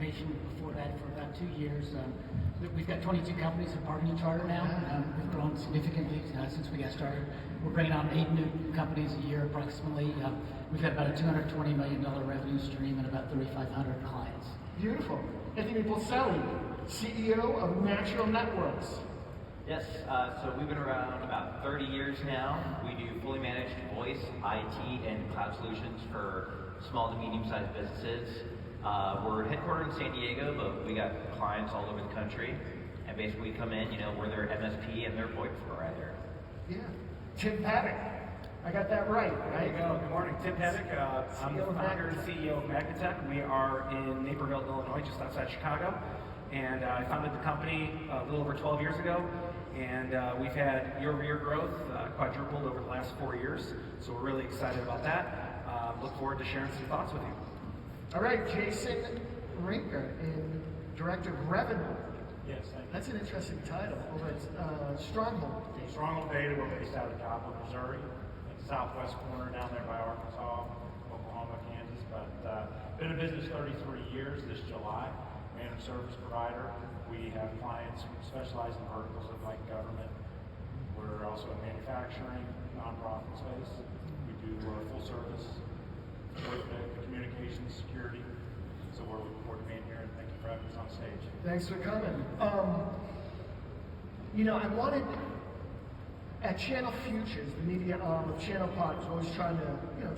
participation before that for about 2 years. We've got 22 companies in partner charter now. We've grown significantly since we got started. We're bringing on 8 new companies a year approximately. We've got about a $220 million revenue stream and about 3,500 clients. Beautiful. Anthony Bolselli, CEO of Natural Networks. Yes, so we've been around about 30 years now. We do fully managed voice, IT, and cloud solutions for small to medium-sized businesses. We're headquartered in San Diego, but we got clients all over the country. And basically we come in, we're their MSP and their VoIP provider. Yeah. Tim Paddock. I got that right? There you go. Good morning. Tim Paddock. I'm the founder and CEO of Magnitech. We are in Naperville, Illinois, just outside Chicago. And I founded the company a little over 12 years ago. And we've had year-over-year growth, quadrupled over the last 4 years. So we're really excited about that. Look forward to sharing some thoughts with you. All right, Jason Rinker, Director of Revenue. Yes, thank you. That's an interesting title. Over at Stronghold. Stronghold Data, we're based out of Joplin, Missouri, like southwest corner down there by Arkansas, Oklahoma, Kansas. But been in business 33 years this July. Managed service provider. We have clients who specialize in verticals of like government. We're also in manufacturing, nonprofit space. We do full service with the communications, security. So we're looking forward to being here, and thank you for having us on stage. Thanks for coming. I wanted, at Channel Futures, the media arm of Channel Pod is always trying to,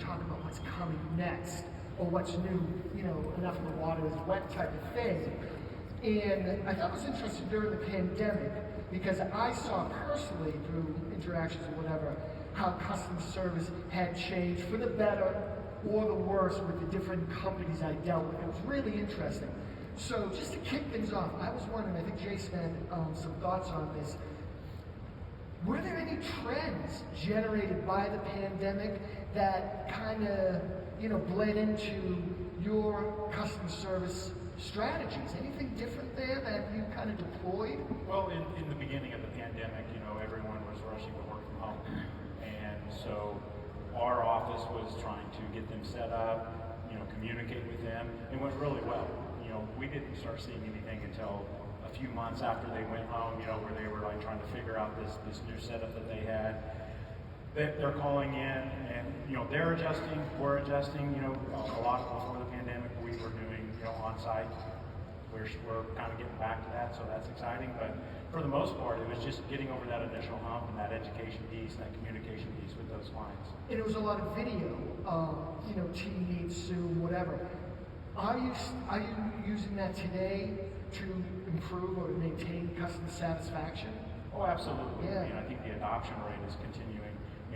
talk about what's coming next or what's new, enough of the water is wet type of thing. And I thought it was interesting during the pandemic because I saw personally through interactions or whatever how customer service had changed for the better or the worse with the different companies I dealt with. It was really interesting. So just to kick things off, I was wondering, I think Jason had some thoughts on this. Were there any trends generated by the pandemic that kind of, bled into your customer service strategies? Anything different there that you kind of deployed? Well, in the beginning of the pandemic, everyone was rushing to work from home. And so our office was trying to get them set up, communicate with them. It went really well. We didn't start seeing anything until a few months after they went home, where they were like trying to figure out this new setup that they had. They're calling in and, they're adjusting, we're adjusting, a lot before the pandemic we were doing, on-site. We're kind of getting back to that, so that's exciting. But for the most part, it was just getting over that initial hump and that education piece and that communication piece with those clients. And it was a lot of video, Teams, Zoom, whatever. Are you using that today to improve or maintain customer satisfaction? Oh, absolutely. Yeah. I think the adoption rate is continuing,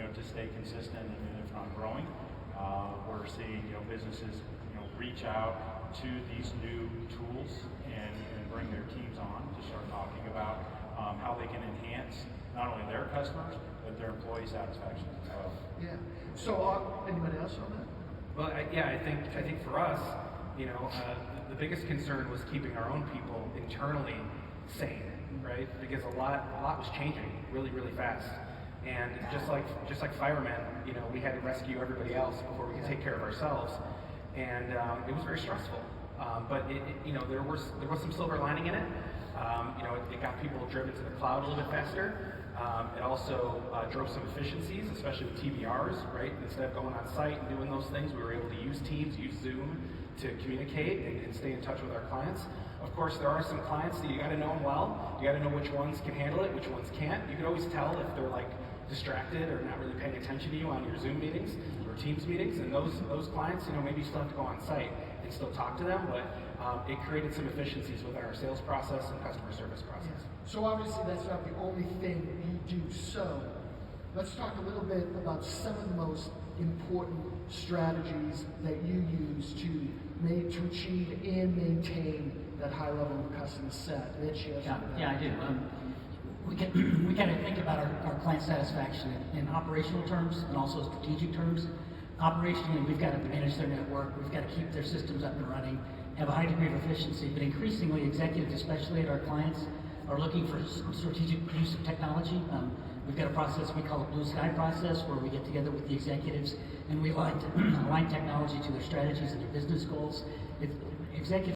to stay consistent and if not growing. We're seeing, businesses, reach out to these new tools and bring their teams on to start talking about how they can enhance not only their customers, but their employee satisfaction as well. Yeah. So, anybody else on that? Well, I think for us, the biggest concern was keeping our own people internally sane, right? Because a lot was changing really, really fast. And just like firemen, we had to rescue everybody else before we could take care of ourselves. And it was very stressful. But there was some silver lining in it. It got people driven to the cloud a little bit faster. It also drove some efficiencies, especially with TBRs, right? Instead of going on site and doing those things, we were able to use Teams, use Zoom to communicate and stay in touch with our clients. Of course, there are some clients that you got to know them well. You got to know which ones can handle it, which ones can't. You can always tell if they're like distracted or not really paying attention to you on your Zoom meetings or Teams meetings. And those clients, maybe you still have to go on site and still talk to them, but it created some efficiencies with our sales process and customer service process. So obviously that's not the only thing you do. So let's talk a little bit about some of the most important strategies that you use to achieve and maintain that high level of customer set. Rich, Yeah, I do. We kind of think about our client satisfaction in operational terms and also strategic terms. Operationally, we've got to manage their network, we've got to keep their systems up and running, have a high degree of efficiency, but increasingly executives, especially at our clients, are looking for strategic use of technology. We've got a process we call a blue sky process where we get together with the executives and we align technology to their strategies and their business goals. Executives